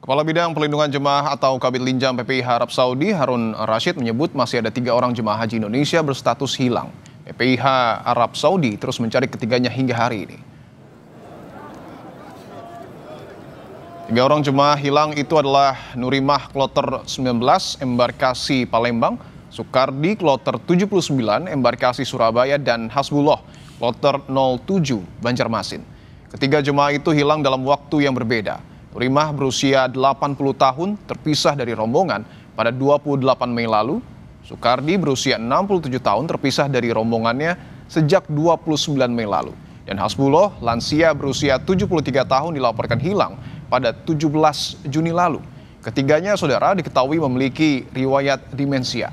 Kepala Bidang Pelindungan Jemaah atau Kabit Linjam PPIH Arab Saudi, Harun Rashid menyebut masih ada 3 orang jemaah haji Indonesia berstatus hilang. PPIH Arab Saudi terus mencari ketiganya hingga hari ini. 3 orang jemaah hilang itu adalah Nurimah Kloter 19, embarkasi Palembang, Sukardi Kloter 79, embarkasi Surabaya, dan Hasbullah Kloter 07, Banjarmasin. Ketiga jemaah itu hilang dalam waktu yang berbeda. Nurimah berusia 80 tahun terpisah dari rombongan pada 28 Mei lalu. Sukardi berusia 67 tahun terpisah dari rombongannya sejak 29 Mei lalu. Dan Hasbullah lansia berusia 73 tahun dilaporkan hilang pada 17 Juni lalu. Ketiganya saudara diketahui memiliki riwayat demensia.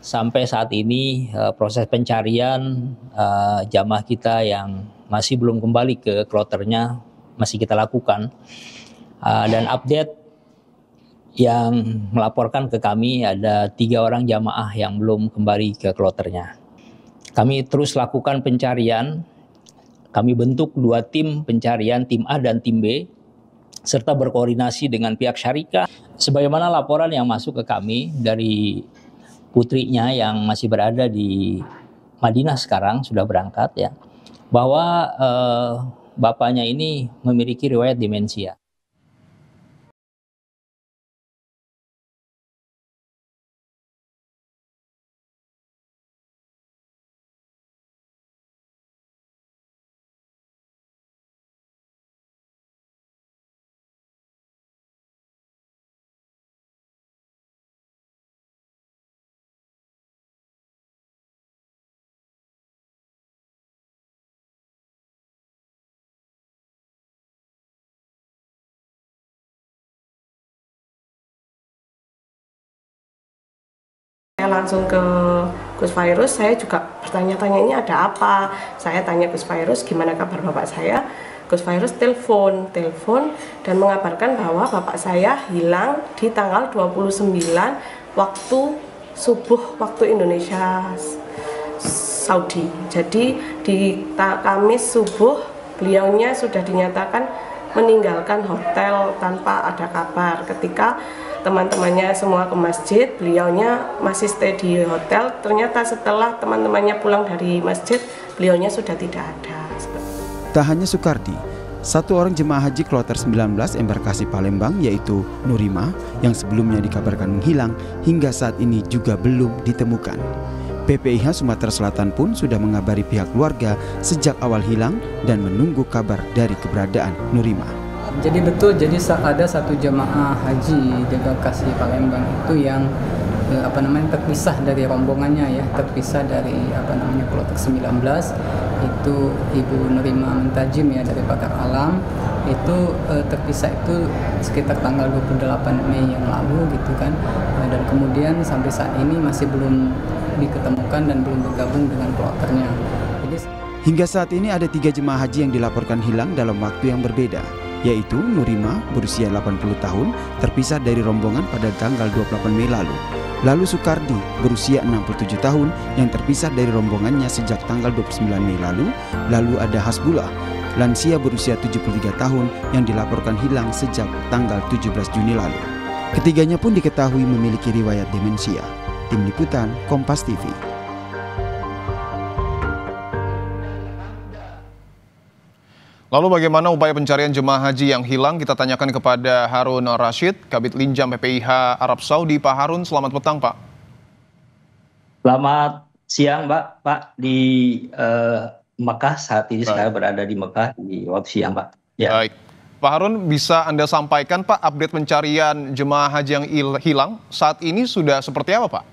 Sampai saat ini proses pencarian jamaah kita yang masih belum kembali ke kloternya masih kita lakukan. Dan update yang melaporkan ke kami ada 3 orang jamaah yang belum kembali ke kloternya. Kami terus lakukan pencarian. Kami bentuk 2 tim pencarian, tim A dan tim B, serta berkoordinasi dengan pihak syarikat. Sebagaimana laporan yang masuk ke kami dari putrinya yang masih berada di Madinah sekarang, sudah berangkat ya, bahwa bapaknya ini memiliki riwayat demensia. Saya langsung ke Gus Fairuz, saya juga bertanya-tanya ini ada apa. Saya tanya Gus Fairuz gimana kabar bapak saya. Gus Fairuz telepon dan mengabarkan bahwa bapak saya hilang di tanggal 29 waktu subuh waktu Indonesia Saudi. Jadi di Kamis subuh beliaunya sudah dinyatakan meninggalkan hotel tanpa ada kabar. Ketika teman-temannya semua ke masjid, beliaunya masih stay di hotel. Ternyata setelah teman-temannya pulang dari masjid, beliaunya sudah tidak ada. Tak hanya Sukardi, 1 orang jemaah haji kloter 19 embarkasi Palembang yaitu Nurimah yang sebelumnya dikabarkan menghilang hingga saat ini juga belum ditemukan. PPIH Sumatera Selatan pun sudah mengabari pihak keluarga sejak awal hilang dan menunggu kabar dari keberadaan Nurimah. Jadi betul, jadi ada 1 jemaah haji di embarkasi Palembang itu yang terpisah dari rombongannya ya, terpisah dari kloter 19 itu Ibu Nurimah Mentajim ya dari Pakar Alam itu terpisah itu sekitar tanggal 28 Mei yang lalu gitu kan, dan kemudian sampai saat ini masih belum diketemukan dan belum bergabung dengan kloternya. Jadi hingga saat ini ada 3 jemaah haji yang dilaporkan hilang dalam waktu yang berbeda, yaitu Nurimah berusia 80 tahun terpisah dari rombongan pada tanggal 28 Mei lalu. Lalu Sukardi berusia 67 tahun yang terpisah dari rombongannya sejak tanggal 29 Mei lalu. Lalu ada Hasbullah, lansia berusia 73 tahun yang dilaporkan hilang sejak tanggal 17 Juni lalu. Ketiganya pun diketahui memiliki riwayat demensia. Tim Liputan Kompas TV. Lalu bagaimana upaya pencarian jemaah haji yang hilang? Kita tanyakan kepada Harun Rashid, Kabit Linjam PPIH Arab Saudi. Pak Harun, selamat petang Pak. Selamat siang Pak di Mekah saat ini. Saya berada di Mekah di waktu siang Pak. Ya. Baik, Pak Harun, bisa Anda sampaikan Pak update pencarian jemaah haji yang hilang saat ini sudah seperti apa Pak?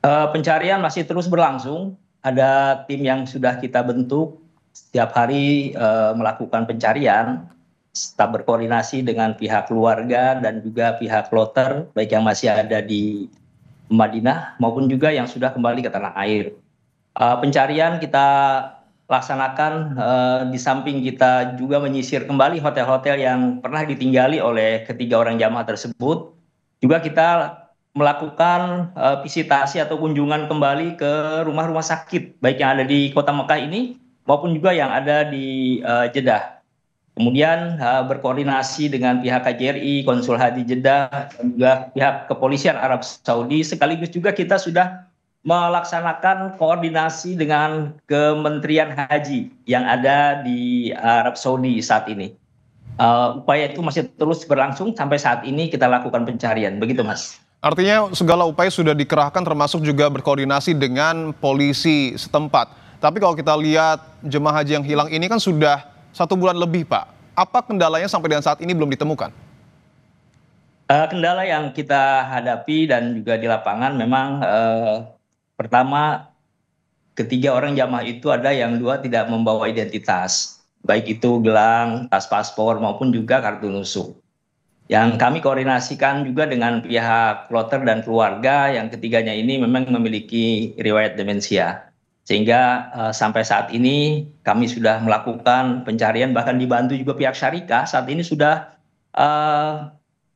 Pencarian masih terus berlangsung. Ada tim yang sudah kita bentuk. Setiap hari melakukan pencarian, tetap berkoordinasi dengan pihak keluarga dan juga pihak kloter, baik yang masih ada di Madinah maupun juga yang sudah kembali ke tanah air. Pencarian kita laksanakan di samping kita juga menyisir kembali hotel-hotel yang pernah ditinggali oleh ketiga orang jamaah tersebut. Juga kita melakukan visitasi atau kunjungan kembali ke rumah-rumah sakit, baik yang ada di Kota Mekah ini maupun juga yang ada di Jeddah. Kemudian berkoordinasi dengan pihak KJRI, Konsul Haji Jeddah, dan juga pihak kepolisian Arab Saudi. Sekaligus juga kita sudah melaksanakan koordinasi dengan Kementerian Haji yang ada di Arab Saudi saat ini. Upaya itu masih terus berlangsung sampai saat ini kita lakukan pencarian. Begitu, Mas. Artinya segala upaya sudah dikerahkan termasuk juga berkoordinasi dengan polisi setempat. Tapi kalau kita lihat jemaah haji yang hilang ini kan sudah 1 bulan lebih, Pak. Apa kendalanya sampai dengan saat ini belum ditemukan? Kendala yang kita hadapi dan juga di lapangan memang pertama, ketiga orang jamaah itu ada yang 2 tidak membawa identitas. Baik itu gelang, tas paspor maupun juga kartu nusuk. Yang kami koordinasikan juga dengan pihak kloter dan keluarga yang ketiganya ini memang memiliki riwayat demensia. Sehingga sampai saat ini kami sudah melakukan pencarian, bahkan dibantu juga pihak syarikah saat ini sudah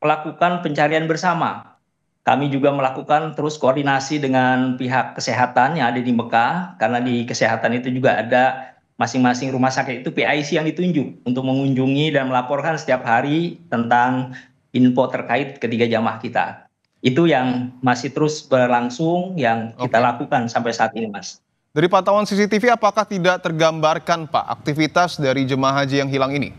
melakukan pencarian bersama. Kami juga melakukan terus koordinasi dengan pihak kesehatan yang ada di Mekah, karena di kesehatan itu juga ada masing-masing rumah sakit itu PIC yang ditunjuk untuk mengunjungi dan melaporkan setiap hari tentang info terkait ketiga jamaah kita. Itu yang masih terus berlangsung yang kita lakukan sampai saat ini, Mas. Dari pantauan CCTV, apakah tidak tergambarkan, Pak, aktivitas dari jemaah haji yang hilang ini?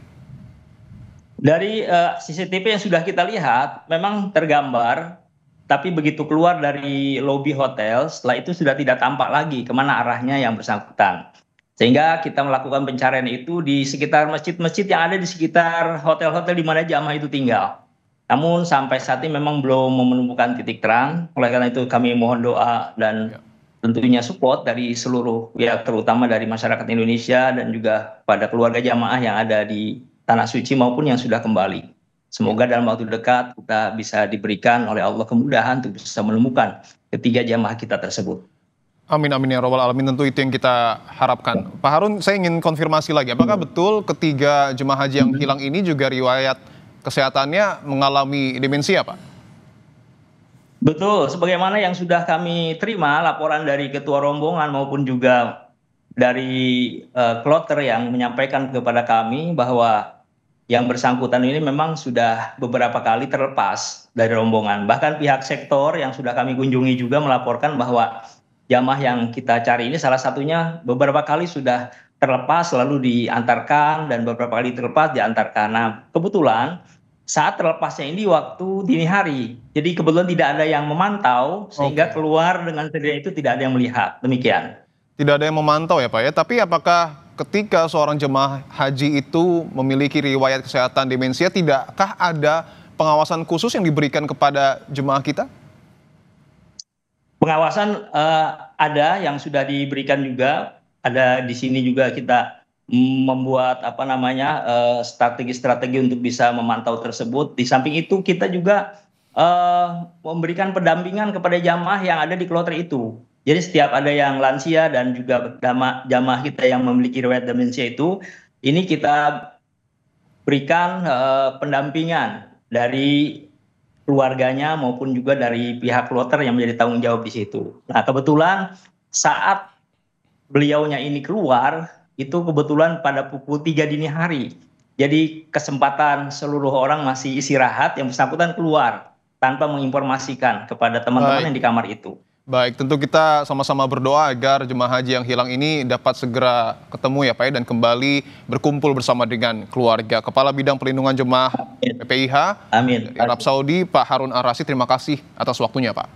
Dari CCTV yang sudah kita lihat, memang tergambar, tapi begitu keluar dari lobi hotel, setelah itu sudah tidak tampak lagi kemana arahnya yang bersangkutan. Sehingga kita melakukan pencarian itu di sekitar masjid-masjid yang ada di sekitar hotel-hotel di mana jamaah itu tinggal. Namun sampai saat ini memang belum menemukan titik terang, oleh karena itu kami mohon doa dan tentunya support dari seluruh pihak, terutama dari masyarakat Indonesia dan juga pada keluarga jamaah yang ada di Tanah Suci maupun yang sudah kembali. Semoga dalam waktu dekat kita bisa diberikan oleh Allah kemudahan untuk bisa menemukan ketiga jamaah kita tersebut. Amin, amin ya robbal alamin, tentu itu yang kita harapkan. Pak Harun, saya ingin konfirmasi lagi, apakah betul ketiga jemaah haji yang hilang ini juga riwayat kesehatannya mengalami demensia, Pak? Betul, sebagaimana yang sudah kami terima laporan dari ketua rombongan maupun juga dari kloter yang menyampaikan kepada kami bahwa yang bersangkutan ini memang sudah beberapa kali terlepas dari rombongan. Bahkan pihak sektor yang sudah kami kunjungi juga melaporkan bahwa jamaah yang kita cari ini salah satunya beberapa kali sudah terlepas lalu diantarkan dan beberapa kali terlepas diantarkan. Nah, kebetulan saat terlepasnya ini waktu dini hari. Jadi kebetulan tidak ada yang memantau sehingga keluar dengan sendirinya itu tidak ada yang melihat. Demikian. Tidak ada yang memantau ya, Pak ya. Tapi apakah ketika seorang jemaah haji itu memiliki riwayat kesehatan demensia, tidakkah ada pengawasan khusus yang diberikan kepada jemaah kita? Pengawasan ada yang sudah diberikan juga. Ada di sini juga kita membuat strategi-strategi untuk bisa memantau tersebut. Di samping itu kita juga memberikan pendampingan kepada jamaah yang ada di kloter itu. Jadi setiap ada yang lansia dan juga jamaah kita yang memiliki riwayat demensia itu, ini kita berikan pendampingan dari keluarganya maupun juga dari pihak kloter yang menjadi tanggung jawab di situ. Nah, kebetulan saat beliaunya ini keluar, itu kebetulan pada pukul 3 dini hari. Jadi kesempatan seluruh orang masih istirahat, yang bersangkutan keluar tanpa menginformasikan kepada teman-teman yang di kamar itu. Baik, tentu kita sama-sama berdoa agar jemaah haji yang hilang ini dapat segera ketemu ya Pak, dan kembali berkumpul bersama dengan keluarga. Kepala Bidang Pelindungan Jemaah PPIH Arab Saudi, Pak Harun Ar-Rasyid, terima kasih atas waktunya, Pak.